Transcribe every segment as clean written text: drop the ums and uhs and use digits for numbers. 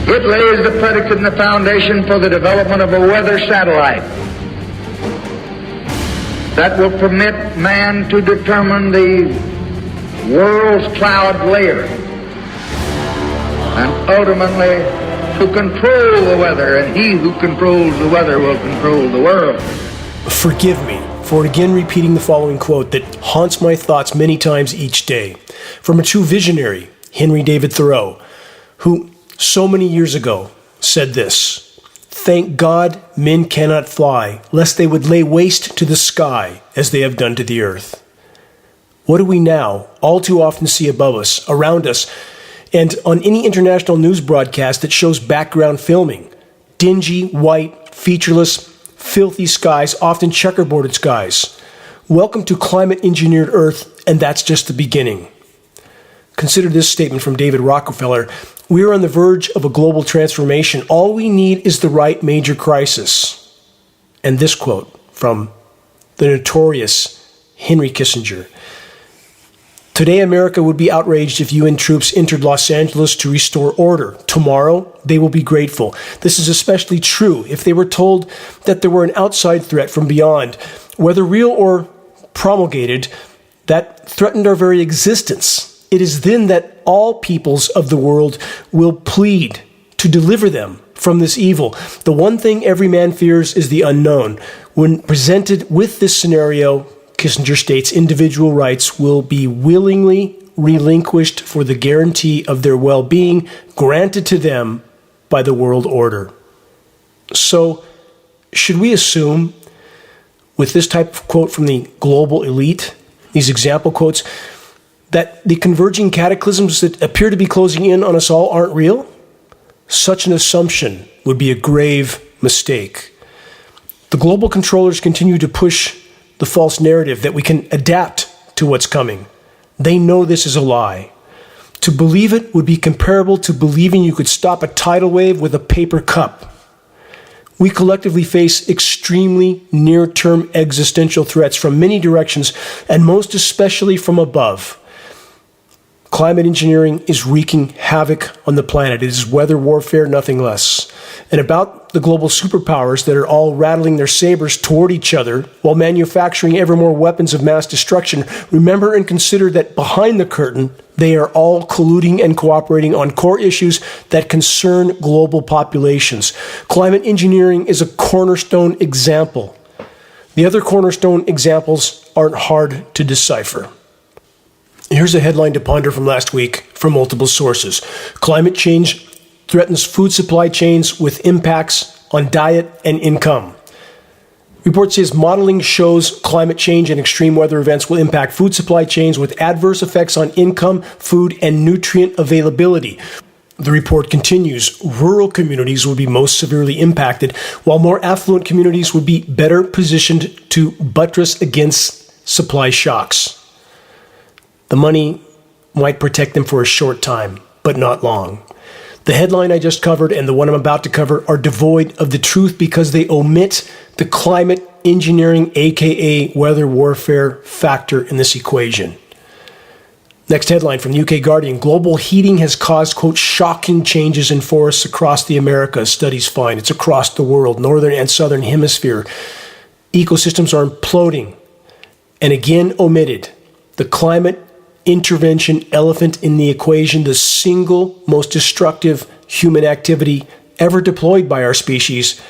It lays the predicate and the foundation for the development of a weather satellite that will permit man to determine the world's cloud layer and ultimately to control the weather, and he who controls the weather will control the world. Forgive me for again repeating the following quote that haunts my thoughts many times each day, from a true visionary, Henry David Thoreau, who so many years ago said this: "Thank God men cannot fly, lest they would lay waste to the sky as they have done to the earth." What do we now all too often see above us, around us, and on any international news broadcast that shows background filming? Dingy, white, featureless, filthy skies, often checkerboarded skies. Welcome to climate-engineered Earth, and that's just the beginning. Consider this statement from David Rockefeller: "We are on the verge of a global transformation. All we need is the right major crisis." And this quote from the notorious Henry Kissinger: "Today, America would be outraged if UN troops entered Los Angeles to restore order. Tomorrow, they will be grateful. This is especially true if they were told that there were an outside threat from beyond, whether real or promulgated, that threatened our very existence. It is then that all peoples of the world will plead to deliver them from this evil. The one thing every man fears is the unknown. When presented with this scenario," Kissinger states, "individual rights will be willingly relinquished for the guarantee of their well-being granted to them by the world order." So, should we assume, with this type of quote from the global elite, these example quotes, that the converging cataclysms that appear to be closing in on us all aren't real? Such an assumption would be a grave mistake. The global controllers continue to push the false narrative that we can adapt to what's coming. They know this is a lie. To believe it would be comparable to believing you could stop a tidal wave with a paper cup. We collectively face extremely near-term existential threats from many directions, and most especially from above. Climate engineering is wreaking havoc on the planet. It is weather warfare, nothing less. And about the global superpowers that are all rattling their sabers toward each other while manufacturing ever more weapons of mass destruction, remember and consider that behind the curtain, they are all colluding and cooperating on core issues that concern global populations. Climate engineering is a cornerstone example. The other cornerstone examples aren't hard to decipher. Here's a headline to ponder from last week from multiple sources. Climate change threatens food supply chains with impacts on diet and income. Report says modeling shows climate change and extreme weather events will impact food supply chains with adverse effects on income, food, and nutrient availability. The report continues, rural communities will be most severely impacted, while more affluent communities would be better positioned to buttress against supply shocks. The money might protect them for a short time, but not long. The headline I just covered and the one I'm about to cover are devoid of the truth because they omit the climate engineering, aka weather warfare, factor in this equation. Next headline from the UK Guardian: global heating has caused, quote, shocking changes in forests across the Americas. Studies find it's across the world, northern and southern hemisphere. Ecosystems are imploding. And again omitted, the climate intervention elephant in the equation, the single most destructive human activity ever deployed by our species,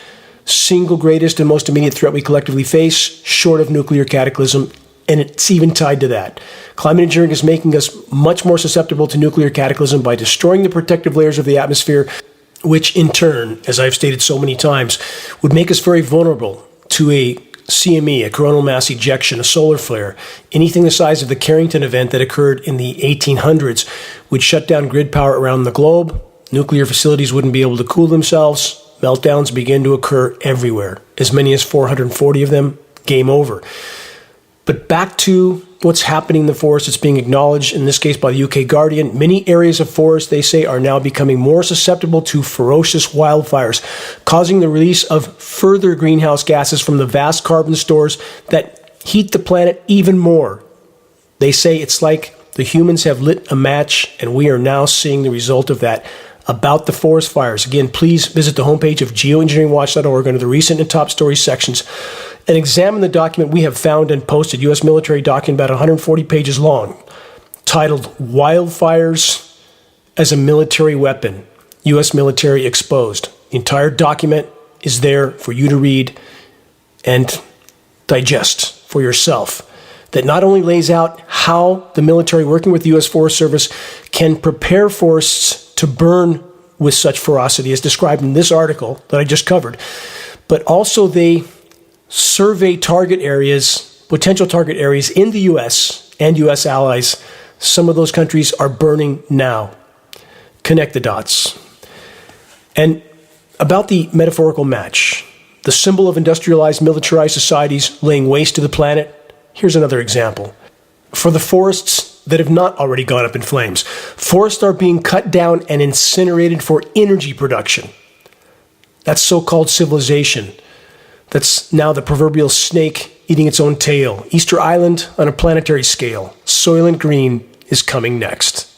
single greatest and most immediate threat we collectively face, short of nuclear cataclysm, and it's even tied to that. Climate engineering is making us much more susceptible to nuclear cataclysm by destroying the protective layers of the atmosphere, which in turn, as I've stated so many times, would make us very vulnerable to a CME, a coronal mass ejection, a solar flare, anything the size of the Carrington event that occurred in the 1800s would shut down grid power around the globe. Nuclear facilities wouldn't be able to cool themselves. Meltdowns begin to occur everywhere. As many as 440 of them, game over. But back to what's happening in the forest. It's being acknowledged, in this case by the UK Guardian. Many areas of forest, they say, are now becoming more susceptible to ferocious wildfires, causing the release of further greenhouse gases from the vast carbon stores that heat the planet even more. They say it's like the humans have lit a match and we are now seeing the result of that. about the forest fires. Again, please visit the homepage of geoengineeringwatch.org under the recent and top stories sections and examine the document we have found and posted, U.S. military document about 140 pages long, titled Wildfires as a Military Weapon, U.S. Military Exposed. The entire document is there for you to read and digest for yourself. That not only lays out how the military, working with the U.S. Forest Service, can prepare forests to burn with such ferocity as described in this article that I just covered, but also they survey target areas, potential target areas in the U.S. and U.S. allies. Some of those countries are burning now. Connect the dots. And about the metaphorical match, the symbol of industrialized, militarized societies laying waste to the planet, here's another example. For the forests that have not already gone up in flames, forests are being cut down and incinerated for energy production. That's so-called civilization. That's now the proverbial snake eating its own tail. Easter Island on a planetary scale. Soylent Green is coming next.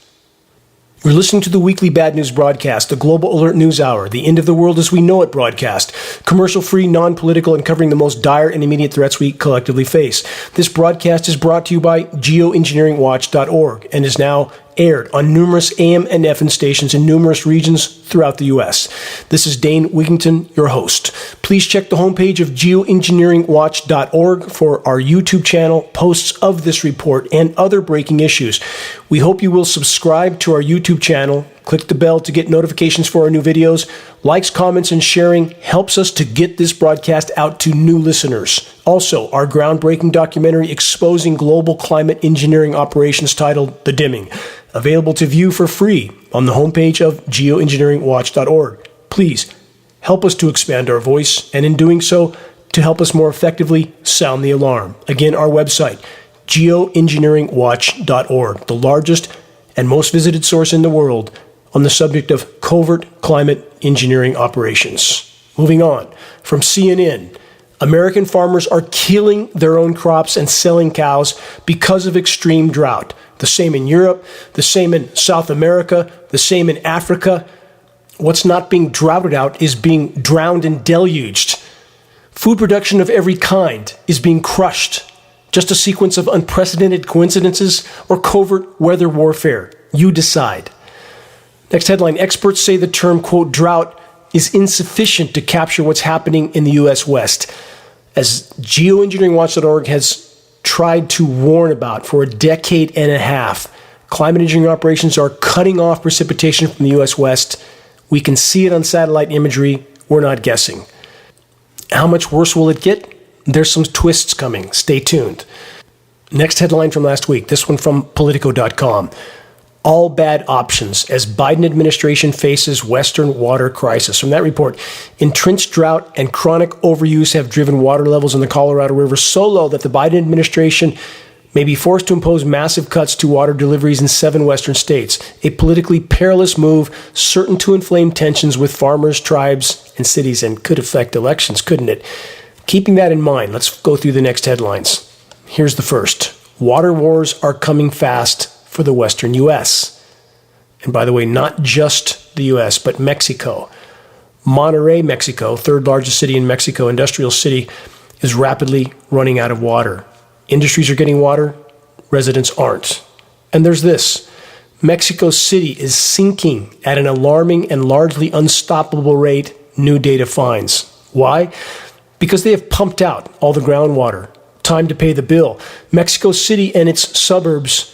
You're listening to the weekly Bad News broadcast, the Global Alert News Hour, the end of the world as we know it broadcast, commercial-free, non-political, and covering the most dire and immediate threats we collectively face. This broadcast is brought to you by Geoengineeringwatch.org and is now aired on numerous AM and FM stations in numerous regions throughout the U.S. This is Dane Wigington, your host. Please check the homepage of Geoengineeringwatch.org for our YouTube channel, posts of this report, and other breaking issues. We hope you will subscribe to our YouTube channel, click the bell to get notifications for our new videos. Likes, comments, and sharing helps us to get this broadcast out to new listeners. Also, our groundbreaking documentary exposing global climate engineering operations titled The Dimming, available to view for free on the homepage of geoengineeringwatch.org. Please help us to expand our voice, and in doing so, to help us more effectively sound the alarm. Again, our website, geoengineeringwatch.org, the largest and most visited source in the world on the subject of covert climate engineering operations. Moving on, from CNN, American farmers are killing their own crops and selling cows because of extreme drought. The same in Europe, the same in South America, the same in Africa. What's not being droughted out is being drowned and deluged. Food production of every kind is being crushed. Just a sequence of unprecedented coincidences or covert weather warfare. You decide. Next headline, experts say the term, quote, drought is insufficient to capture what's happening in the U.S. West. As Geoengineeringwatch.org has tried to warn about for a decade and a half, climate engineering operations are cutting off precipitation from the U.S. West. We can see it on satellite imagery. We're not guessing. How much worse will it get? There's some twists coming. Stay tuned. Next headline from last week, this one from Politico.com. All bad options as Biden administration faces Western water crisis. From that report, entrenched drought and chronic overuse have driven water levels in the Colorado River so low that the Biden administration may be forced to impose massive cuts to water deliveries in 7 western states. A politically perilous move, certain to inflame tensions with farmers, tribes, and cities, and could affect elections, couldn't it? Keeping that in mind, let's go through the next headlines. Here's the first. Water wars are coming fast for the western U.S. And by the way, not just the U.S., but Mexico. Monterrey, Mexico, third largest city in Mexico, industrial city, is rapidly running out of water. Industries are getting water, residents aren't. And there's this. Mexico City is sinking at an alarming and largely unstoppable rate, new data finds. Why? Because they have pumped out all the groundwater. Time to pay the bill. Mexico City and its suburbs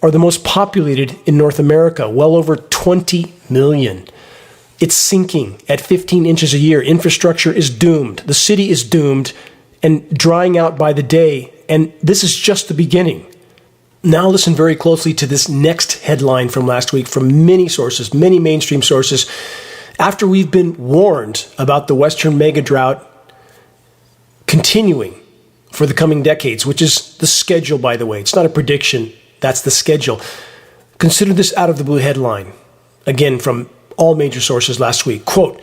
are the most populated in North America, well over 20 million. It's sinking at 15 inches a year. Infrastructure is doomed. The city is doomed and drying out by the day. And this is just the beginning. Now listen very closely to this next headline from last week from many sources, many mainstream sources. After we've been warned about the Western mega drought continuing for the coming decades, which is the schedule, by the way. It's not a prediction. That's the schedule. Consider this out of the blue headline. Again, from all major sources last week. Quote,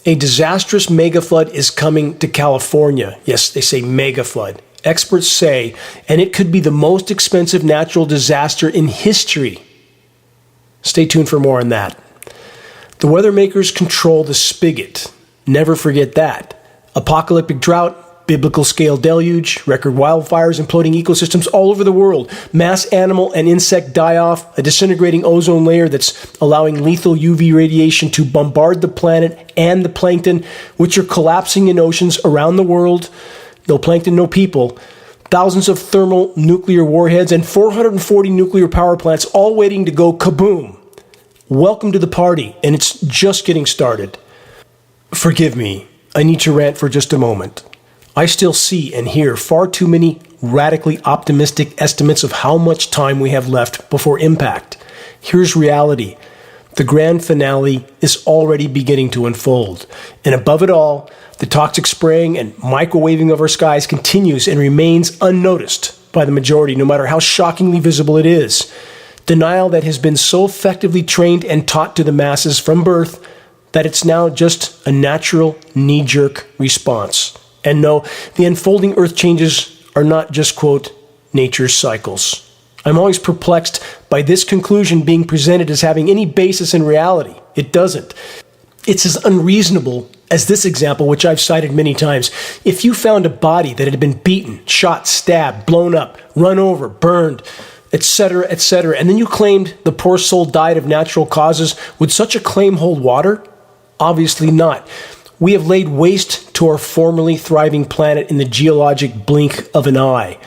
a disastrous mega flood is coming to California. Yes, they say mega flood. Experts say, and it could be the most expensive natural disaster in history. Stay tuned for more on that. The weather makers control the spigot. Never forget that. Apocalyptic drought, biblical scale deluge, record wildfires, imploding ecosystems all over the world, mass animal and insect die-off, a disintegrating ozone layer that's allowing lethal UV radiation to bombard the planet and the plankton, which are collapsing in oceans around the world. No plankton, no people. Thousands of thermal nuclear warheads and 440 nuclear power plants all waiting to go kaboom. Welcome to the party, and it's just getting started. Forgive me, I need to rant for just a moment. I still see and hear far too many radically optimistic estimates of how much time we have left before impact. Here's reality. The grand finale is already beginning to unfold. And above it all, the toxic spraying and microwaving of our skies continues and remains unnoticed by the majority, no matter how shockingly visible it is. Denial that has been so effectively trained and taught to the masses from birth that it's now just a natural knee-jerk response. And no, the unfolding earth changes are not just, quote, nature's cycles. I'm always perplexed by this conclusion being presented as having any basis in reality. It doesn't. It's as unreasonable as this example, which I've cited many times. If you found a body that had been beaten, shot, stabbed, blown up, run over, burned, etc., and then you claimed the poor soul died of natural causes, would such a claim hold water? Obviously not. We have laid waste to our formerly thriving planet in the geologic blink of an eye.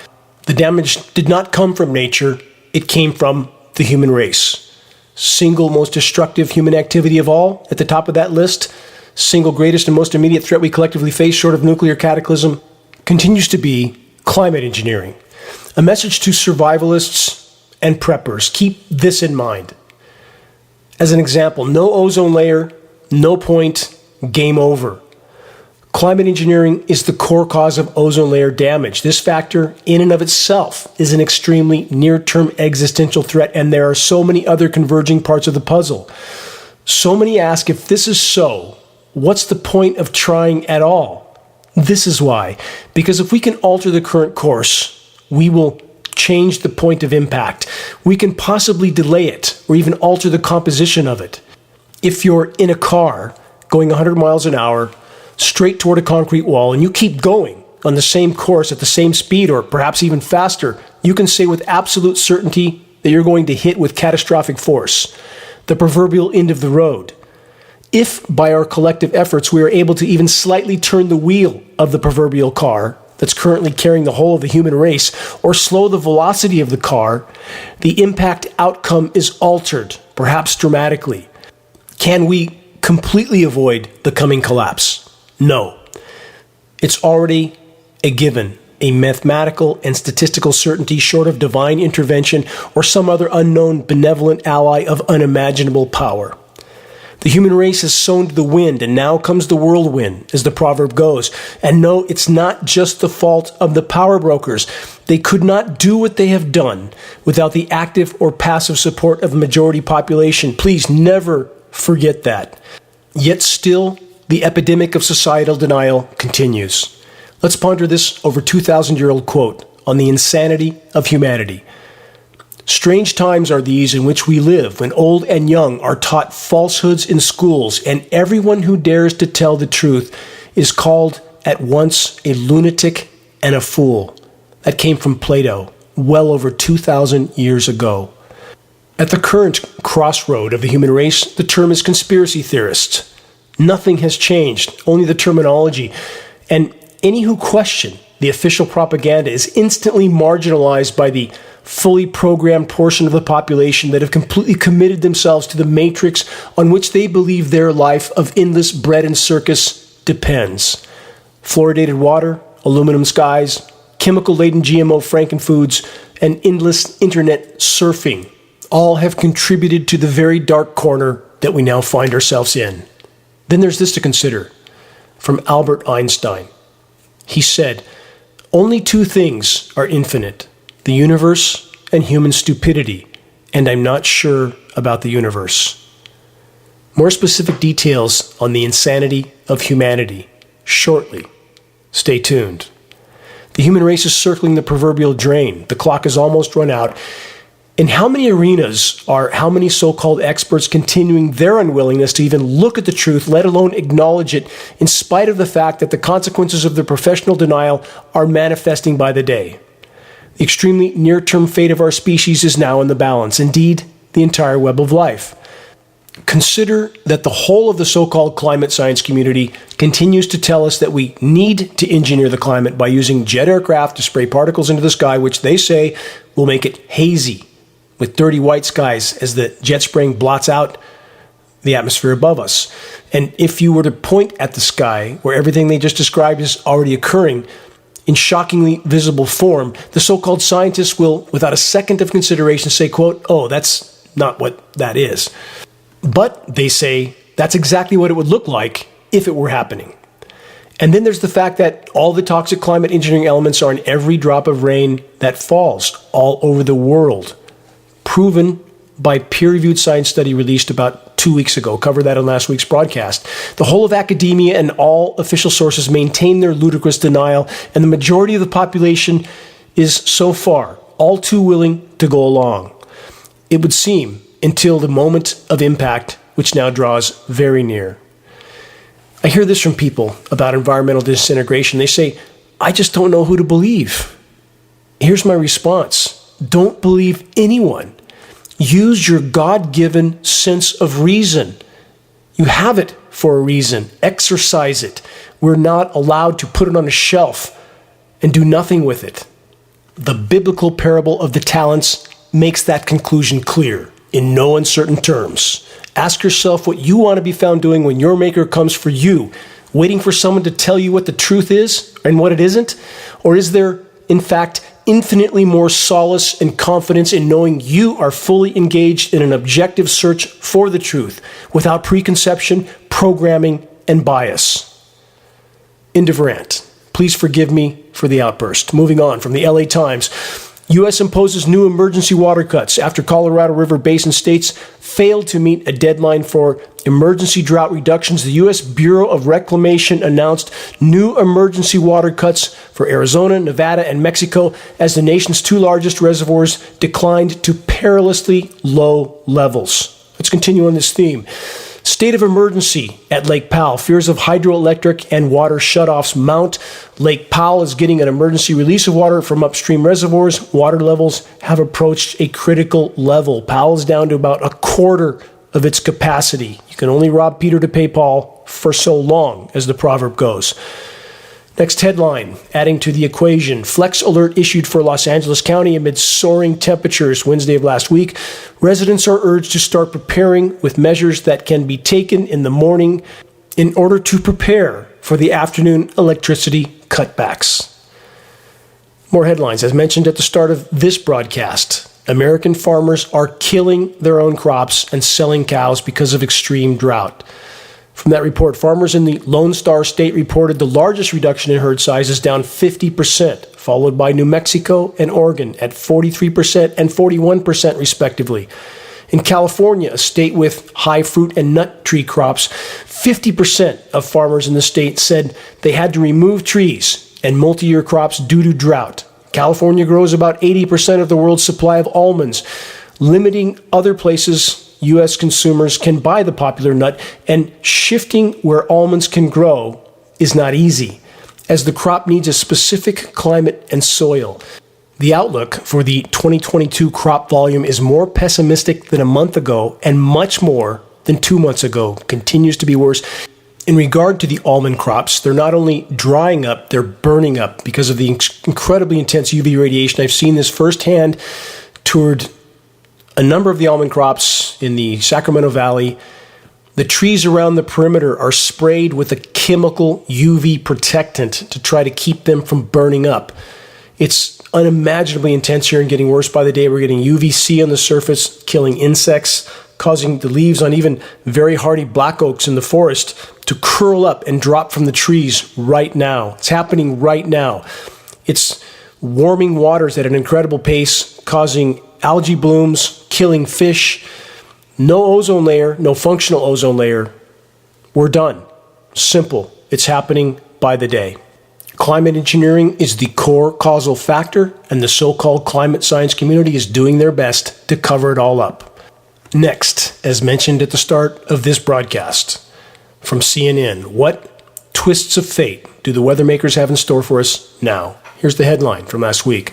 The damage did not come from nature, it came from the human race. Single most destructive human activity of all, at the top of that list, single greatest and most immediate threat we collectively face short of nuclear cataclysm, continues to be climate engineering. A message to survivalists and preppers, keep this in mind. As an example, no ozone layer, no point, game over. Climate engineering is the core cause of ozone layer damage. This factor, in and of itself, is an extremely near-term existential threat, and there are so many other converging parts of the puzzle. So many ask, if this is so, what's the point of trying at all? This is why. Because if we can alter the current course, we will change the point of impact. We can possibly delay it, or even alter the composition of it. If you're in a car going 100 miles an hour, straight toward a concrete wall, and you keep going on the same course at the same speed, or perhaps even faster, you can say with absolute certainty that you're going to hit with catastrophic force the proverbial end of the road. If by our collective efforts we are able to even slightly turn the wheel of the proverbial car that's currently carrying the whole of the human race, or slow the velocity of the car, the impact outcome is altered, perhaps dramatically. Can we completely avoid the coming collapse? No. It's already a given, a mathematical and statistical certainty short of divine intervention or some other unknown benevolent ally of unimaginable power. The human race has sown to the wind, and now comes the whirlwind, as the proverb goes. And no, it's not just the fault of the power brokers. They could not do what they have done without the active or passive support of the majority population. Please never forget that. Yet still, the epidemic of societal denial continues. Let's ponder this over 2,000-year-old quote on the insanity of humanity. Strange times are these in which we live, when old and young are taught falsehoods in schools, and everyone who dares to tell the truth is called at once a lunatic and a fool. That came from Plato, well over 2,000 years ago. At the current crossroad of the human race, the term is conspiracy theorist. Nothing has changed, only the terminology. And any who question the official propaganda is instantly marginalized by the fully programmed portion of the population that have completely committed themselves to the matrix on which they believe their life of endless bread and circus depends. Fluoridated water, aluminum skies, chemical-laden GMO frankenfoods, and endless internet surfing all have contributed to the very dark corner that we now find ourselves in. Then there's this to consider, from Albert Einstein. He said, "Only two things are infinite, the universe and human stupidity, and I'm not sure about the universe." More specific details on the insanity of humanity shortly. Stay tuned. The human race is circling the proverbial drain. The clock has almost run out, In how many arenas are how many so-called experts continuing their unwillingness to even look at the truth, let alone acknowledge it, in spite of the fact that the consequences of their professional denial are manifesting by the day? The extremely near-term fate of our species is now in the balance. Indeed, the entire web of life. Consider that the whole of the so-called climate science community continues to tell us that we need to engineer the climate by using jet aircraft to spray particles into the sky, which they say will make it hazy, with dirty white skies as the jet spraying blots out the atmosphere above us. And if you were to point at the sky, where everything they just described is already occurring in shockingly visible form, the so-called scientists will, without a second of consideration, say, quote, "Oh, that's not what that is." But, they say, that's exactly what it would look like if it were happening. And then there's the fact that all the toxic climate engineering elements are in every drop of rain that falls all over the world. Proven by peer-reviewed science study released about 2 weeks ago. Covered that on last week's broadcast. The whole of academia and all official sources maintain their ludicrous denial, and the majority of the population is so far all too willing to go along. It would seem, until the moment of impact, which now draws very near. I hear this from people about environmental disintegration. They say, "I just don't know who to believe." Here's my response. Don't believe anyone. Use your God-given sense of reason. You have it for a reason. Exercise it. We're not allowed to put it on a shelf and do nothing with it. The biblical parable of the talents makes that conclusion clear in no uncertain terms. Ask yourself what you want to be found doing when your maker comes for you, waiting for someone to tell you what the truth is and what it isn't? Or is there, in fact, infinitely more solace and confidence in knowing you are fully engaged in an objective search for the truth, without preconception, programming, and bias? End of rant. Please forgive me for the outburst. Moving on from the LA Times. U.S. imposes new emergency water cuts after Colorado River Basin states failed to meet a deadline for emergency drought reductions. The U.S. Bureau of Reclamation announced new emergency water cuts for Arizona, Nevada, and Mexico as the nation's two largest reservoirs declined to perilously low levels. Let's continue on this theme. State of emergency at Lake Powell. Fears of hydroelectric and water shutoffs mount. Lake Powell is getting an emergency release of water from upstream reservoirs. Water levels have approached a critical level. Powell is down to about a quarter of its capacity. You can only rob Peter to pay Paul for so long, as the proverb goes. Next headline, adding to the equation. Flex alert issued for Los Angeles County amid soaring temperatures Wednesday of last week. Residents are urged to start preparing with measures that can be taken in the morning in order to prepare for the afternoon electricity cutbacks. More headlines. As mentioned at the start of this broadcast, American farmers are killing their own crops and selling cows because of extreme drought. From that report, farmers in the Lone Star State reported the largest reduction in herd sizes, down 50%, followed by New Mexico and Oregon at 43% and 41% respectively. In California, a state with high fruit and nut tree crops, 50% of farmers in the state said they had to remove trees and multi-year crops due to drought. California grows about 80% of the world's supply of almonds, limiting other places U.S. consumers can buy the popular nut, and shifting where almonds can grow is not easy, as the crop needs a specific climate and soil. The outlook for the 2022 crop volume is more pessimistic than a month ago and much more than 2 months ago. Continues to be worse. In regard to the almond crops, they're not only drying up, they're burning up because of the incredibly intense UV radiation. I've seen this firsthand, toured a number of the almond crops in the Sacramento Valley. The trees around the perimeter are sprayed with a chemical UV protectant to try to keep them from burning up. It's unimaginably intense here and getting worse by the day. We're getting UVC on the surface, killing insects, causing the leaves on even very hardy black oaks in the forest to curl up and drop from the trees right now. It's happening right now. It's warming waters at an incredible pace, causing algae blooms, killing fish. No ozone layer, no functional ozone layer. We're done. Simple. It's happening by the day. Climate engineering is the core causal factor, and the so-called climate science community is doing their best to cover it all up. Next, as mentioned at the start of this broadcast, from CNN, what twists of fate do the weather makers have in store for us now? Here's the headline from last week.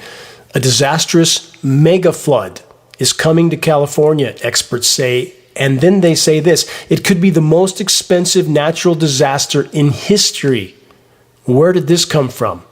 A disastrous mega flood is coming to California, experts say, and then they say this: it could be the most expensive natural disaster in history. Where did this come from?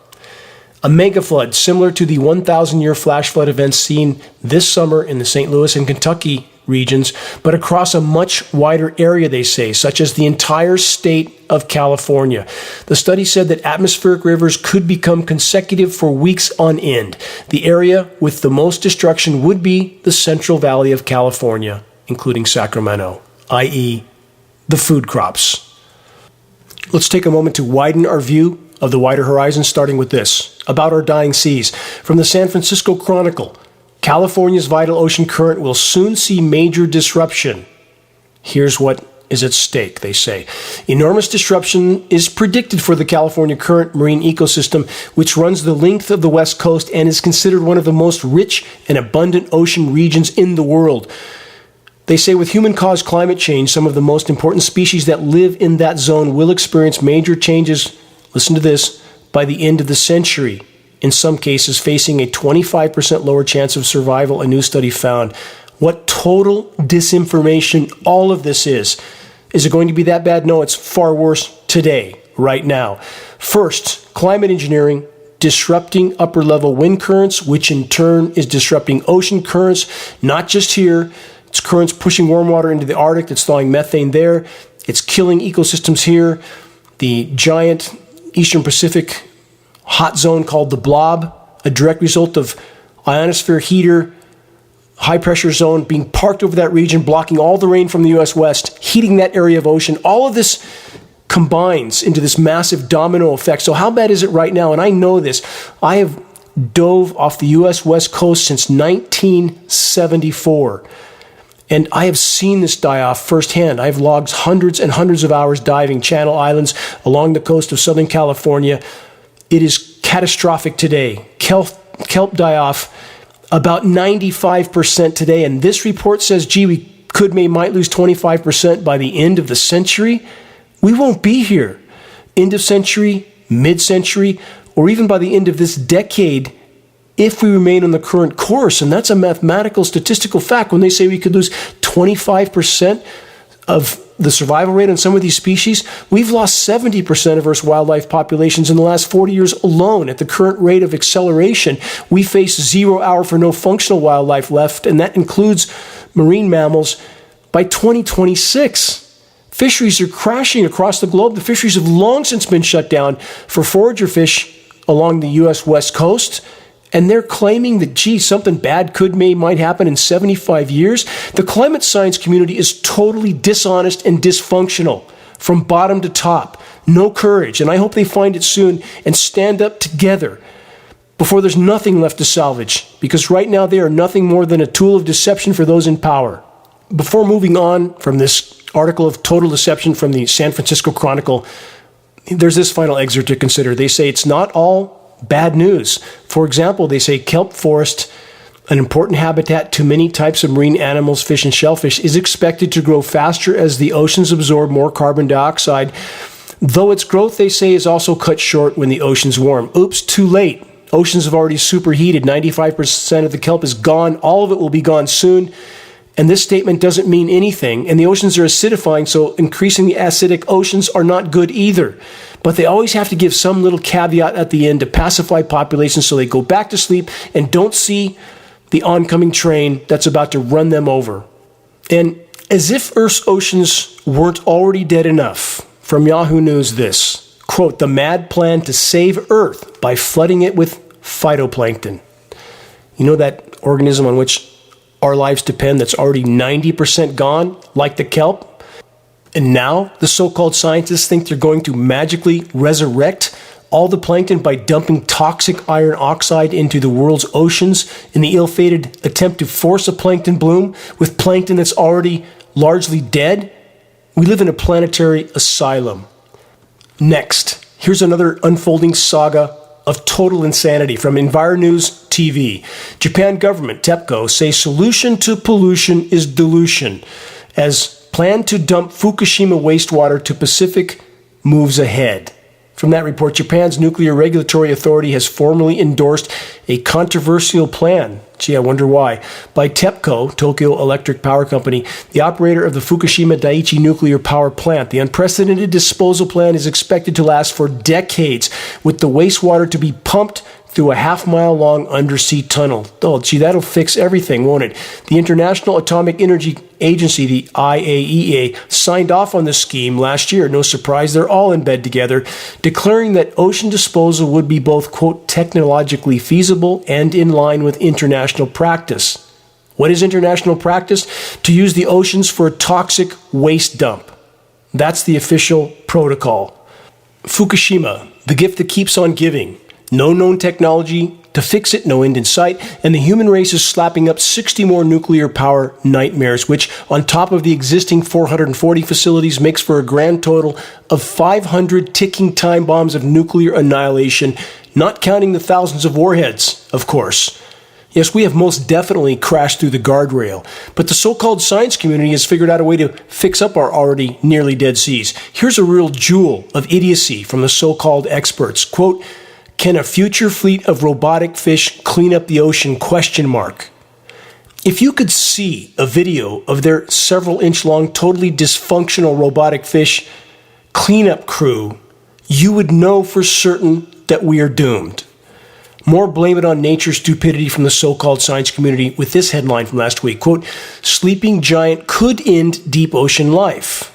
A mega flood similar to the 1,000-year flash flood events seen this summer in the St. Louis and Kentucky regions, but across a much wider area, they say, such as the entire state of California. The study said that atmospheric rivers could become consecutive for weeks on end. The area with the most destruction would be the Central Valley of California, including Sacramento, i.e., the food crops. Let's take a moment to widen our view of the wider horizon, starting with this, about our dying seas. From the San Francisco Chronicle, California's vital ocean current will soon see major disruption. Here's what is at stake, they say. Enormous disruption is predicted for the California current marine ecosystem, which runs the length of the West Coast and is considered one of the most rich and abundant ocean regions in the world. They say with human-caused climate change, some of the most important species that live in that zone will experience major changes, listen to this, by the end of the century, in some cases facing a 25% lower chance of survival, a new study found. What total disinformation all of this is. Is it going to be that bad? No, it's far worse today, right now. First, climate engineering disrupting upper-level wind currents, which in turn is disrupting ocean currents, not just here. It's currents pushing warm water into the Arctic that's thawing methane there. It's killing ecosystems here. The giant Eastern Pacific hot zone called the blob, a direct result of ionosphere heater, high pressure zone being parked over that region, blocking all the rain from the U.S. West, heating that area of ocean. All of this combines into this massive domino effect. So how bad is it right now? And I know this. I have dove off the U.S. West Coast since 1974. And I have seen this die off firsthand. I've logged hundreds and hundreds of hours diving Channel Islands along the coast of Southern California. It is catastrophic today. Kelp die off about 95% today. And this report says, gee, we might lose 25% by the end of the century. We won't be here. End of century, mid-century, or even by the end of this decade, if we remain on the current course. And that's a mathematical, statistical fact. When they say we could lose 25% of the survival rate on some of these species, we've lost 70% of Earth's wildlife populations in the last 40 years alone. At the current rate of acceleration, we face 0 hour for no functional wildlife left, and that includes marine mammals, by 2026. Fisheries are crashing across the globe. The fisheries have long since been shut down for forager fish along the U.S. West Coast. And they're claiming that, gee, something bad might happen in 75 years. The climate science community is totally dishonest and dysfunctional from bottom to top. No courage. And I hope they find it soon and stand up together before there's nothing left to salvage. Because right now they are nothing more than a tool of deception for those in power. Before moving on from this article of total deception from the San Francisco Chronicle, there's this final excerpt to consider. They say it's not all bad news. For example, they say kelp forest, an important habitat to many types of marine animals, fish and shellfish, is expected to grow faster as the oceans absorb more carbon dioxide, though its growth, they say, is also cut short when the oceans warm. Oops, too late. Oceans have already superheated. 95% of the kelp is gone. All of it will be gone soon. And this statement doesn't mean anything. And the oceans are acidifying, so increasingly acidic oceans are not good either. But they always have to give some little caveat at the end to pacify populations so they go back to sleep and don't see the oncoming train that's about to run them over. And as if Earth's oceans weren't already dead enough, from Yahoo News this, quote, the mad plan to save Earth by flooding it with phytoplankton. You know that organism on which our lives depend that's already 90% gone, like the kelp? And now the so-called scientists think they're going to magically resurrect all the plankton by dumping toxic iron oxide into the world's oceans in the ill-fated attempt to force a plankton bloom with plankton that's already largely dead? We live in a planetary asylum. Next, here's another unfolding saga of total insanity from EnviroNews TV. Japan government, TEPCO, say solution to pollution is dilution, as plan to dump Fukushima wastewater to Pacific moves ahead. From that report, Japan's Nuclear Regulatory Authority has formally endorsed a controversial plan, gee, I wonder why, by TEPCO, Tokyo Electric Power Company, the operator of the Fukushima Daiichi nuclear power plant. The unprecedented disposal plan is expected to last for decades, with the wastewater to be pumped through a half-mile-long undersea tunnel. Oh, gee, that'll fix everything, won't it? The International Atomic Energy Agency, the IAEA, signed off on the scheme last year. No surprise, they're all in bed together, declaring that ocean disposal would be both, quote, technologically feasible and in line with international practice. What is international practice? To use the oceans for a toxic waste dump. That's the official protocol. Fukushima, the gift that keeps on giving. No known technology to fix it, no end in sight, and the human race is slapping up 60 more nuclear power nightmares, which, on top of the existing 440 facilities, makes for a grand total of 500 ticking time bombs of nuclear annihilation, not counting the thousands of warheads, of course. Yes, we have most definitely crashed through the guardrail, but the so-called science community has figured out a way to fix up our already nearly dead seas. Here's a real jewel of idiocy from the so-called experts. Quote, can a future fleet of robotic fish clean up the ocean? ? If you could see a video of their several-inch-long, totally dysfunctional robotic fish cleanup crew, you would know for certain that we are doomed. More blame it on nature's stupidity from the so-called science community with this headline from last week. Quote, sleeping giant could end deep ocean life.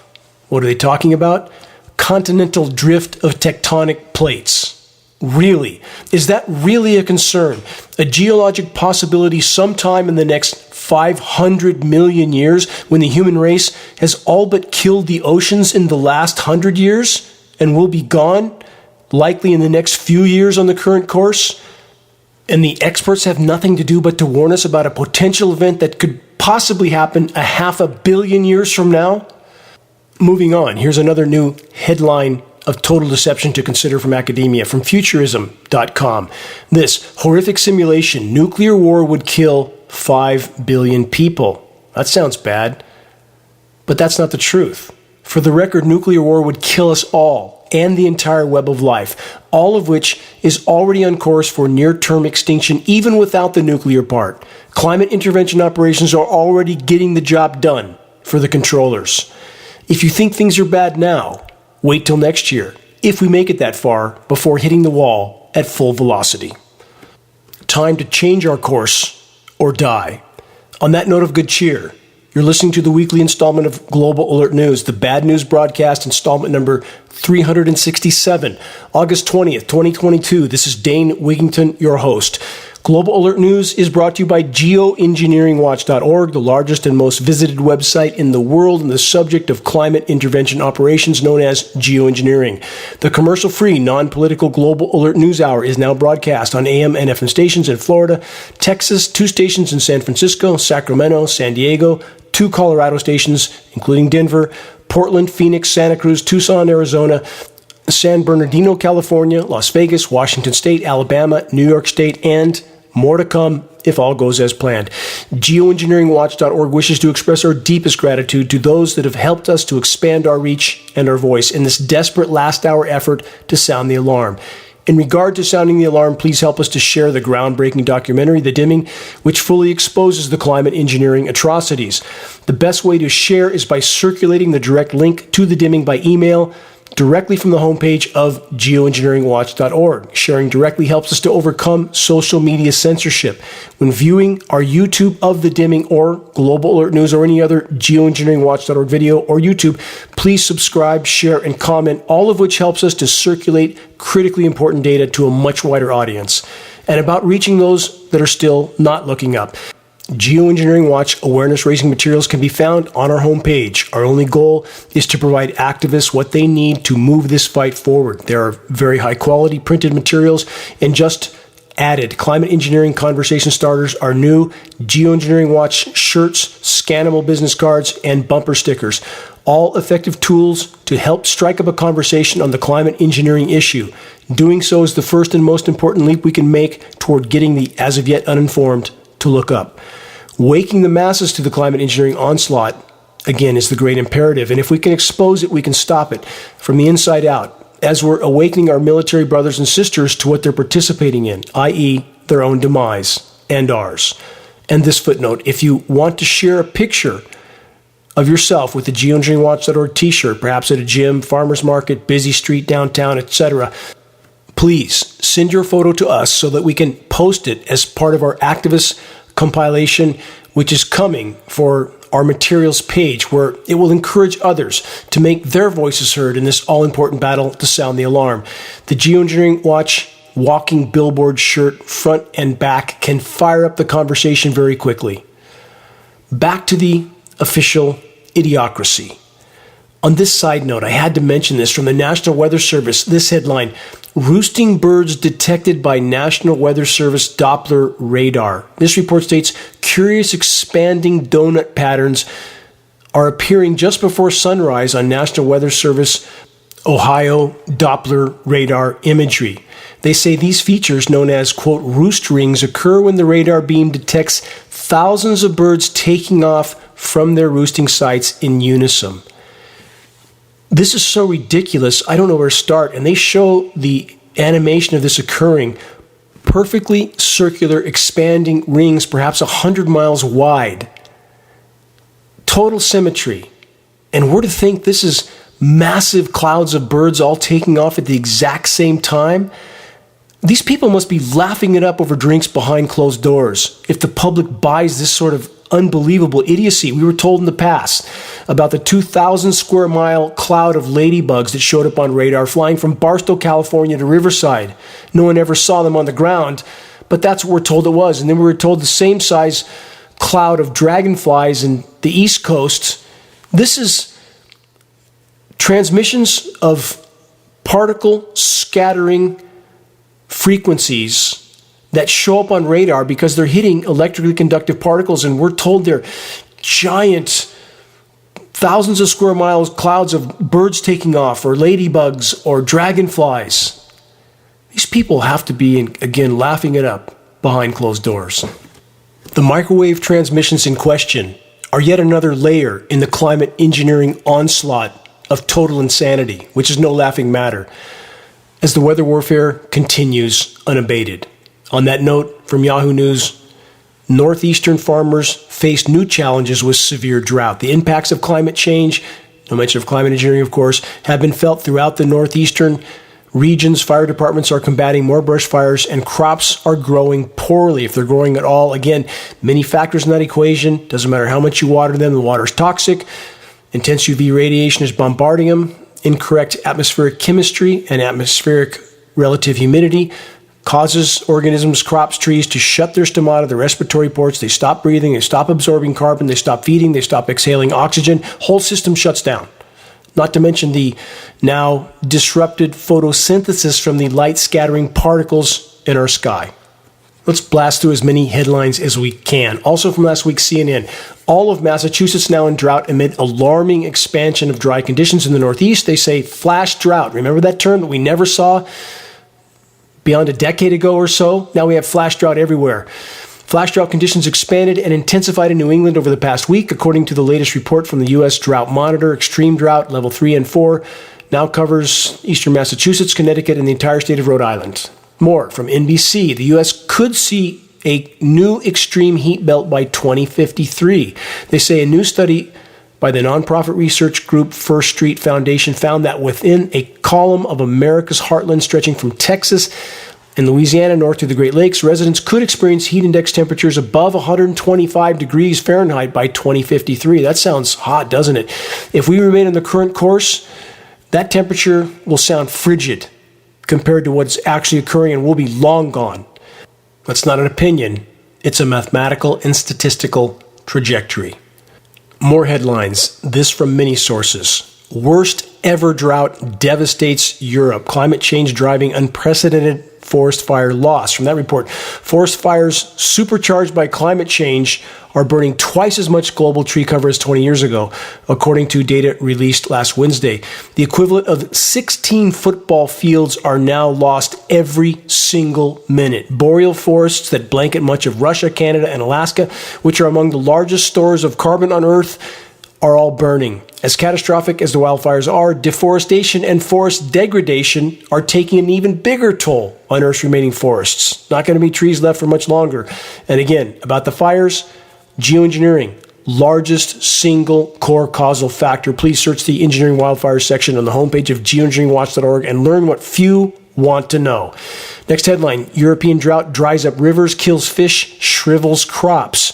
What are they talking about? Continental drift of tectonic plates. Really? Is that really a concern? A geologic possibility sometime in the next 500 million years when the human race has all but killed the oceans in the last 100 years and will be gone, likely in the next few years on the current course? And the experts have nothing to do but to warn us about a potential event that could possibly happen 500 million years from now? Moving on, here's another new headline of total deception to consider from academia, from Futurism.com. This horrific simulation, nuclear war would kill 5 billion people. That sounds bad, but that's not the truth. For the record, nuclear war would kill us all and the entire web of life, all of which is already on course for near-term extinction, even without the nuclear part. Climate intervention operations are already getting the job done for the controllers. If you think things are bad now, wait till next year, if we make it that far, before hitting the wall at full velocity. Time to change our course or die. On that note of good cheer, you're listening to the weekly installment of Global Alert News, the Bad News Broadcast, installment number 367, August 20th, 2022. This is Dane Wigington, your host. Global Alert News is brought to you by Geoengineeringwatch.org, the largest and most visited website in the world in the subject of climate intervention operations, known as geoengineering. The commercial-free, non-political Global Alert News Hour is now broadcast on AM and FM stations in Florida, Texas, 2 stations in San Francisco, Sacramento, San Diego, 2 Colorado stations, including Denver, Portland, Phoenix, Santa Cruz, Tucson, Arizona, San Bernardino, California, Las Vegas, Washington State, Alabama, New York State, and more to come if all goes as planned. Geoengineeringwatch.org wishes to express our deepest gratitude to those that have helped us to expand our reach and our voice in this desperate last-hour effort to sound the alarm. In regard to sounding the alarm, please help us to share the groundbreaking documentary, The Dimming, which fully exposes the climate engineering atrocities. The best way to share is by circulating the direct link to The Dimming by email directly from the homepage of geoengineeringwatch.org. Sharing directly helps us to overcome social media censorship. When viewing our YouTube of The Dimming or Global Alert News or any other geoengineeringwatch.org video or YouTube, please subscribe, share, and comment, all of which helps us to circulate critically important data to a much wider audience. And about reaching those that are still not looking up. Geoengineering Watch awareness-raising materials can be found on our homepage. Our only goal is to provide activists what they need to move this fight forward. There are very high-quality printed materials, and just added climate engineering conversation starters are new Geoengineering Watch shirts, scannable business cards, and bumper stickers. All effective tools to help strike up a conversation on the climate engineering issue. Doing so is the first and most important leap we can make toward getting the as of yet uninformed to look up. Waking the masses to the climate engineering onslaught, again, is the great imperative. And if we can expose it, we can stop it from the inside out, as we're awakening our military brothers and sisters to what they're participating in, i.e., their own demise and ours. And this footnote, if you want to share a picture of yourself with the geoengineeringwatch.org t-shirt, perhaps at a gym, farmer's market, busy street downtown, etc., please send your photo to us so that we can post it as part of our activist compilation, which is coming for our materials page, where it will encourage others to make their voices heard in this all-important battle to sound the alarm. The Geoengineering Watch walking billboard shirt, front and back, can fire up the conversation very quickly. Back to the official idiocracy. On this side note, I had to mention this from the National Weather Service. This headline, roosting birds detected by National Weather Service Doppler radar. This report states, curious expanding donut patterns are appearing just before sunrise on National Weather Service Ohio Doppler radar imagery. They say these features, known as, quote, roost rings, occur when the radar beam detects thousands of birds taking off from their roosting sites in unison. This is so ridiculous, I don't know where to start. And they show the animation of this occurring, perfectly circular, expanding rings, perhaps 100 miles wide. Total symmetry. And we're to think this is massive clouds of birds all taking off at the exact same time? These people must be laughing it up over drinks behind closed doors if the public buys this sort of unbelievable idiocy. We were told in the past about the 2,000 square mile cloud of ladybugs that showed up on radar flying from Barstow, California to Riverside. No one ever saw them on the ground, but that's what we're told it was. And then we were told the same size cloud of dragonflies in the East Coast. This is transmissions of particle scattering frequencies that show up on radar because they're hitting electrically conductive particles, and we're told they're giant, thousands of square miles clouds of birds taking off, or ladybugs, or dragonflies. These people have to be, again, laughing it up behind closed doors. The microwave transmissions in question are yet another layer in the climate engineering onslaught of total insanity, which is no laughing matter, as the weather warfare continues unabated. On that note, from Yahoo News, northeastern farmers face new challenges with severe drought. The impacts of climate change, no mention of climate engineering, of course, have been felt throughout the northeastern regions. Fire departments are combating more brush fires, and crops are growing poorly, if they're growing at all. Again, many factors in that equation. Doesn't matter how much you water them, the water is toxic. Intense UV radiation is bombarding them. Incorrect atmospheric chemistry and atmospheric relative humidity causes organisms, crops, trees to shut their stomata, their respiratory ports. They stop breathing, they stop absorbing carbon, they stop feeding, they stop exhaling oxygen. Whole system shuts down. Not to mention the now disrupted photosynthesis from the light scattering particles in our sky. Let's blast through as many headlines as we can. Also from last week's CNN, all of Massachusetts now in drought amid alarming expansion of dry conditions in the Northeast. They say flash drought. Remember that term that we never saw beyond a decade ago or so? Now we have flash drought everywhere. Flash drought conditions expanded and intensified in New England over the past week, according to the latest report from the U.S. Drought Monitor. Extreme drought, level 3 and 4, now covers eastern Massachusetts, Connecticut, and the entire state of Rhode Island. More from NBC. The U.S. could see a new extreme heat belt by 2053. They say a new study by the nonprofit research group First Street Foundation found that within a column of America's heartland stretching from Texas and Louisiana north to the Great Lakes, residents could experience heat index temperatures above 125 degrees Fahrenheit by 2053. That sounds hot, doesn't it? If we remain on the current course, that temperature will sound frigid compared to what's actually occurring, and we'll be long gone. That's not an opinion. It's a mathematical and statistical trajectory. More headlines, this from many sources. Worst ever drought devastates Europe. Climate change driving unprecedented forest fire loss. From that report, forest fires supercharged by climate change are burning twice as much global tree cover as 20 years ago, according to data released last Wednesday. The equivalent of 16 football fields are now lost every single minute. Boreal forests that blanket much of Russia, Canada, and Alaska, which are among the largest stores of carbon on Earth, are all burning. As catastrophic as the wildfires are, deforestation and forest degradation are taking an even bigger toll on Earth's remaining forests. Not going to be trees left for much longer. And again, about the fires, geoengineering, largest single core causal factor. Please search the engineering wildfires section on the homepage of geoengineeringwatch.org and learn what few want to know. Next headline, European drought dries up rivers, kills fish, shrivels crops.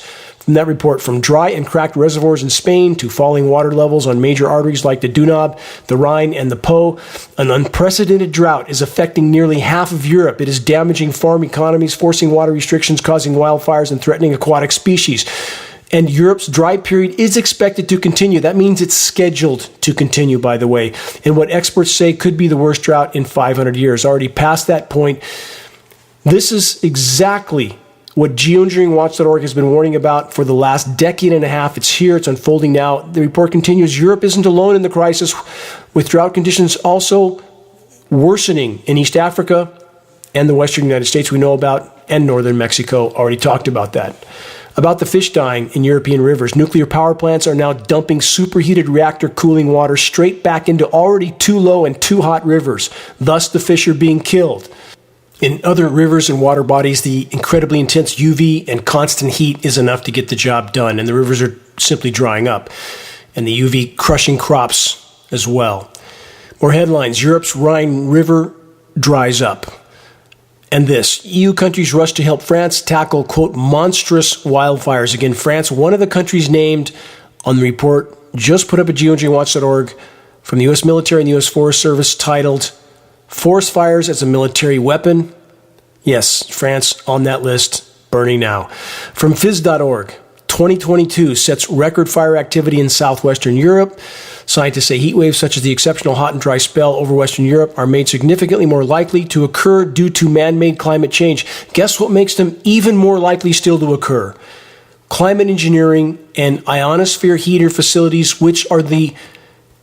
From that report, from dry and cracked reservoirs in Spain to falling water levels on major arteries like the Danube, the Rhine, and the Po, an unprecedented drought is affecting nearly half of Europe. It is damaging farm economies, forcing water restrictions, causing wildfires, and threatening aquatic species. And Europe's dry period is expected to continue. That means it's scheduled to continue, by the way, in what experts say could be the worst drought in 500 years. Already past that point. This is exactly what Geoengineeringwatch.org has been warning about for the last decade and a half. It's here. It's unfolding now. The report continues. Europe isn't alone in the crisis, with drought conditions also worsening in East Africa and the western United States we know about, and northern Mexico. Already talked about that. About the fish dying in European rivers, nuclear power plants are now dumping superheated reactor cooling water straight back into already too low and too hot rivers. Thus, the fish are being killed. In other rivers and water bodies, the incredibly intense UV and constant heat is enough to get the job done, and the rivers are simply drying up, and the UV crushing crops as well. More headlines, Europe's Rhine River dries up. And this, EU countries rush to help France tackle, quote, monstrous wildfires. Again, France, one of the countries named on the report, just put up at geoengineeringwatch.org from the U.S. military and the U.S. Forest Service titled, Forest Fires as a Military Weapon. Yes, France on that list, burning now. From phys.org, 2022 sets record fire activity in southwestern Europe. Scientists say heat waves such as the exceptional hot and dry spell over Western Europe are made significantly more likely to occur due to man-made climate change. Guess what makes them even more likely still to occur? Climate engineering and ionosphere heater facilities, which are the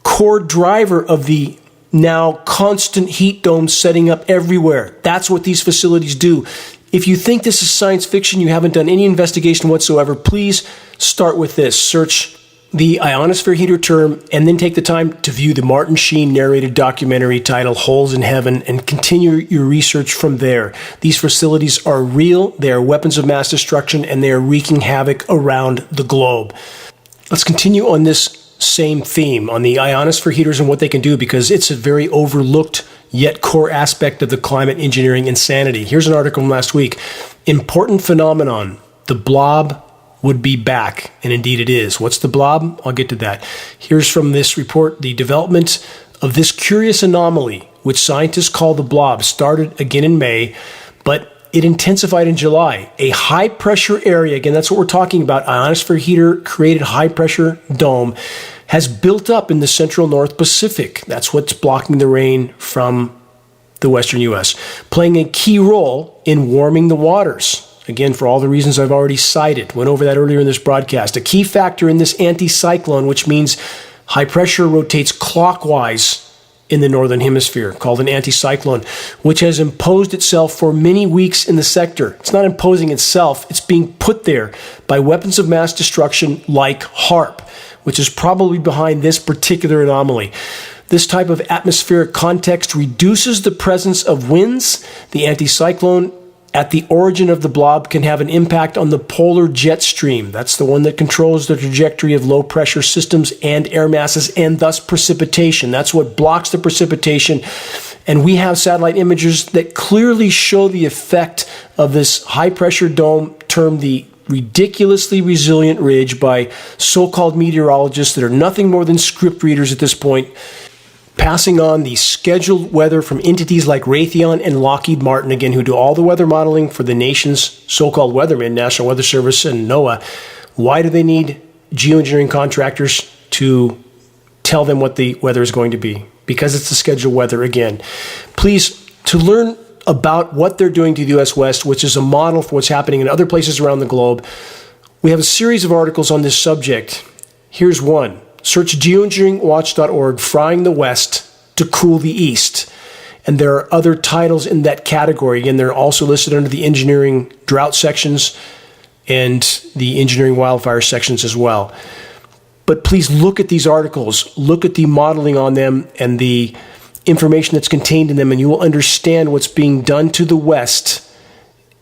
core driver of the now constant heat domes setting up everywhere. That's what these facilities do. If you think this is science fiction, you haven't done any investigation whatsoever, please start with this. Search the ionosphere heater term and then take the time to view the Martin Sheen narrated documentary titled Holes in Heaven and continue your research from there. These facilities are real, they are weapons of mass destruction, and they are wreaking havoc around the globe. Let's continue on this same theme on the ionosphere heaters and what they can do, because it's a very overlooked yet core aspect of the climate engineering insanity. Here's an article from last week. Important phenomenon. The blob would be back, and indeed it is. What's the blob? I'll get to that. Here's from this report. The development of this curious anomaly, which scientists call the blob, started again in May, but it intensified in July. A high-pressure area, again, that's what we're talking about, ionosphere heater-created high-pressure dome, has built up in the central North Pacific. That's what's blocking the rain from the western U.S., playing a key role in warming the waters. Again, for all the reasons I've already cited, went over that earlier in this broadcast. A key factor in this anticyclone, which means high pressure rotates clockwise in the northern hemisphere, called an anticyclone, which has imposed itself for many weeks in the sector. It's not imposing itself, it's being put there by weapons of mass destruction like HARP, which is probably behind this particular anomaly. This type of atmospheric context reduces the presence of winds. The anticyclone at the origin of the blob can have an impact on the polar jet stream. That's the one that controls the trajectory of low pressure systems and air masses, and thus precipitation. That's what blocks the precipitation. And we have satellite images that clearly show the effect of this high pressure dome, termed the ridiculously resilient ridge by so-called meteorologists that are nothing more than script readers at this point, passing on the scheduled weather from entities like Raytheon and Lockheed Martin, again, who do all the weather modeling for the nation's so-called weathermen, National Weather Service and NOAA. Why do they need geoengineering contractors to tell them what the weather is going to be? Because it's the scheduled weather again. Please, to learn about what they're doing to the U.S. West, which is a model for what's happening in other places around the globe. We have a series of articles on this subject. Here's one. Search geoengineeringwatch.org, Frying the West to Cool the East. And there are other titles in that category. Again, they're also listed under the engineering drought sections and the engineering wildfire sections as well. But please look at these articles, look at the modeling on them and the information that's contained in them, and you will understand what's being done to the West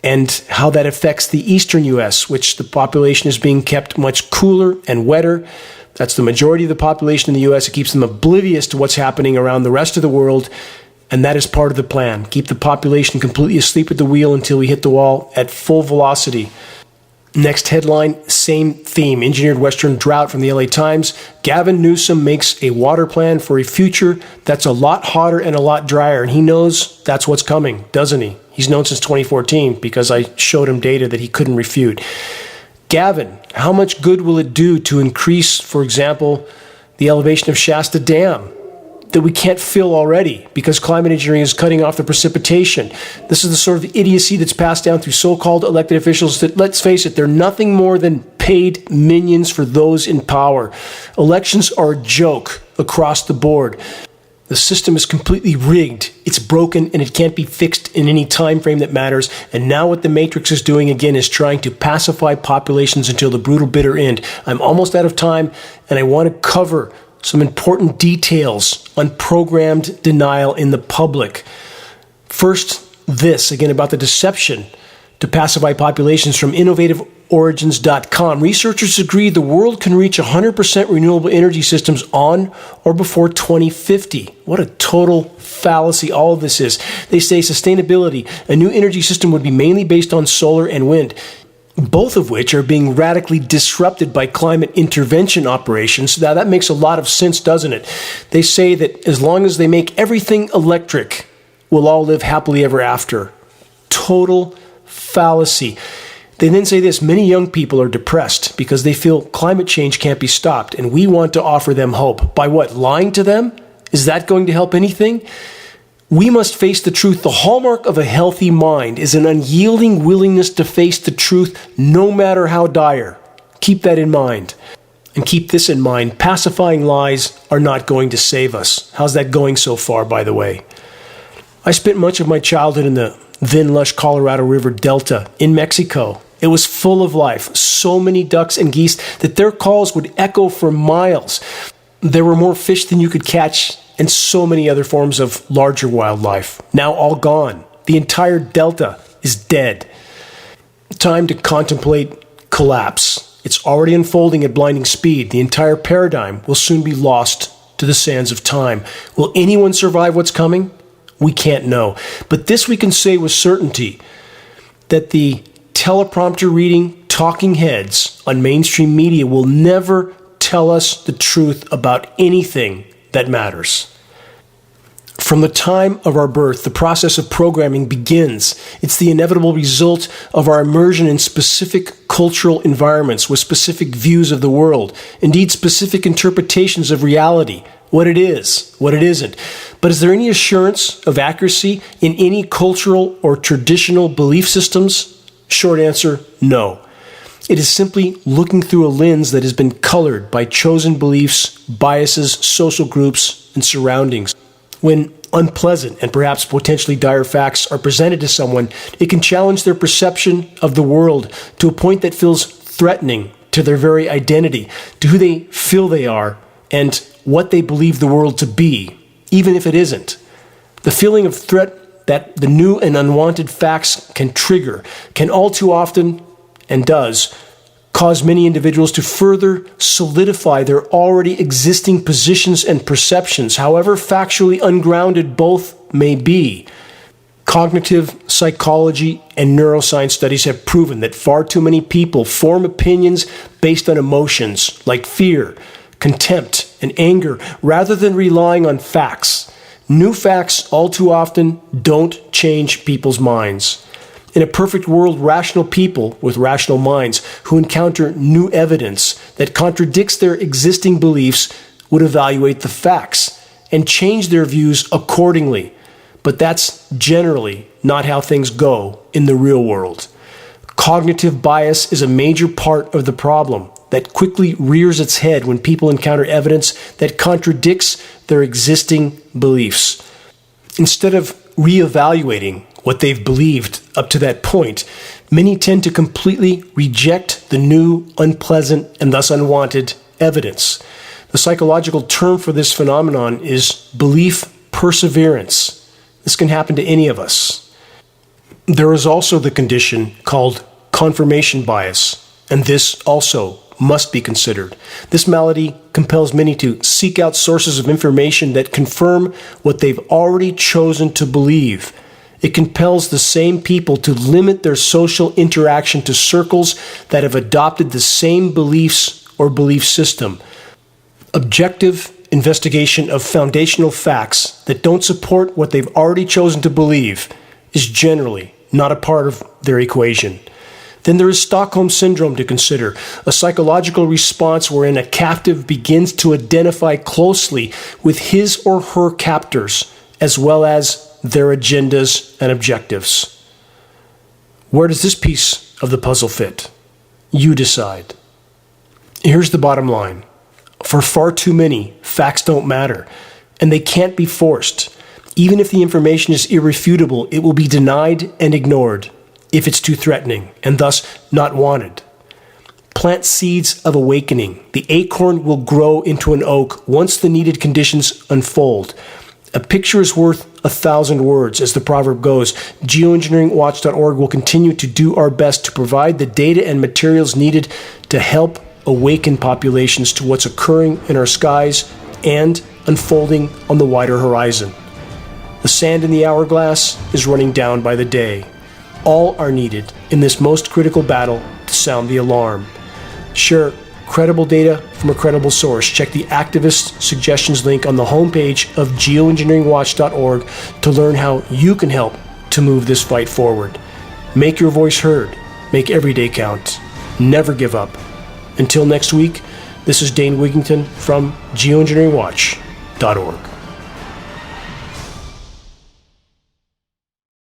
and how that affects the eastern U.S., which the population is being kept much cooler and wetter. That's the majority of the population in the U.S. It keeps them oblivious to what's happening around the rest of the world, and that is part of the plan. Keep the population completely asleep at the wheel until we hit the wall at full velocity. Next headline, same theme. Engineered Western Drought from the LA Times. Gavin Newsom makes a water plan for a future that's a lot hotter and a lot drier. And he knows that's what's coming, doesn't he? He's known since 2014 because I showed him data that he couldn't refute. Gavin, how much good will it do to increase, for example, the elevation of Shasta Dam that we can't fill already because climate engineering is cutting off the precipitation? This is the sort of idiocy that's passed down through so-called elected officials that, let's face it, they're nothing more than paid minions for those in power. Elections are a joke across the board. The system is completely rigged. It's broken and it can't be fixed in any time frame that matters. And now what the Matrix is doing again is trying to pacify populations until the brutal bitter end. I'm almost out of time, and I want to cover some important details on programmed denial in the public. First, this, again, about the deception to pacify populations from innovativeorigins.com. Researchers agree the world can reach 100% renewable energy systems on or before 2050. What a total fallacy all of this is. They say sustainability, a new energy system would be mainly based on solar and wind, both of which are being radically disrupted by climate intervention operations. Now, that makes a lot of sense, doesn't it? They say that as long as they make everything electric, we'll all live happily ever after. Total fallacy. They then say this: many young people are depressed because they feel climate change can't be stopped, and we want to offer them hope. By what? Lying to them? Is that going to help anything? We must face the truth. The hallmark of a healthy mind is an unyielding willingness to face the truth, no matter how dire. Keep that in mind. And keep this in mind: pacifying lies are not going to save us. How's that going so far, by the way? I spent much of my childhood in the then lush Colorado River Delta in Mexico. It was full of life, so many ducks and geese that their calls would echo for miles. There were more fish than you could catch, and so many other forms of larger wildlife. Now all gone. The entire delta is dead. Time to contemplate collapse. It's already unfolding at blinding speed. The entire paradigm will soon be lost to the sands of time. Will anyone survive what's coming? We can't know. But this we can say with certainty, that the teleprompter reading talking heads on mainstream media will never tell us the truth about anything that matters. From the time of our birth, the process of programming begins. It's the inevitable result of our immersion in specific cultural environments with specific views of the world, indeed specific interpretations of reality, what it is, what it isn't. But is there any assurance of accuracy in any cultural or traditional belief systems? Short answer, no. It is simply looking through a lens that has been colored by chosen beliefs, biases, social groups, and surroundings. When unpleasant and perhaps potentially dire facts are presented to someone, it can challenge their perception of the world to a point that feels threatening to their very identity, to who they feel they are, and what they believe the world to be, even if it isn't. The feeling of threat that the new and unwanted facts can trigger can all too often, and does, cause many individuals to further solidify their already existing positions and perceptions, however factually ungrounded both may be. Cognitive psychology and neuroscience studies have proven that far too many people form opinions based on emotions like fear, contempt, and anger, rather than relying on facts. New facts all too often don't change people's minds. In a perfect world, rational people with rational minds who encounter new evidence that contradicts their existing beliefs would evaluate the facts and change their views accordingly. But that's generally not how things go in the real world. Cognitive bias is a major part of the problem that quickly rears its head when people encounter evidence that contradicts their existing beliefs. Instead of reevaluating what they've believed up to that point, many tend to completely reject the new, unpleasant, and thus unwanted evidence. The psychological term for this phenomenon is belief perseverance. This can happen to any of us. There is also the condition called confirmation bias, and this also must be considered. This malady compels many to seek out sources of information that confirm what they've already chosen to believe. It compels the same people to limit their social interaction to circles that have adopted the same beliefs or belief system. Objective investigation of foundational facts that don't support what they've already chosen to believe is generally not a part of their equation. Then there is Stockholm Syndrome to consider, a psychological response wherein a captive begins to identify closely with his or her captors, as well as their agendas and objectives. Where does this piece of the puzzle fit? You decide. Here's the bottom line. For far too many, facts don't matter, and they can't be forced. Even if the information is irrefutable, it will be denied and ignored if it's too threatening, and thus not wanted. Plant seeds of awakening. The acorn will grow into an oak once the needed conditions unfold. A picture is worth 1,000 words, as the proverb goes. Geoengineeringwatch.org will continue to do our best to provide the data and materials needed to help awaken populations to what's occurring in our skies and unfolding on the wider horizon. The sand in the hourglass is running down by the day. All are needed in this most critical battle to sound the alarm. Share credible data from a credible source. Check the activist suggestions link on the homepage of geoengineeringwatch.org to learn how you can help to move this fight forward. Make your voice heard. Make every day count. Never give up. Until next week, this is Dane Wigington from geoengineeringwatch.org.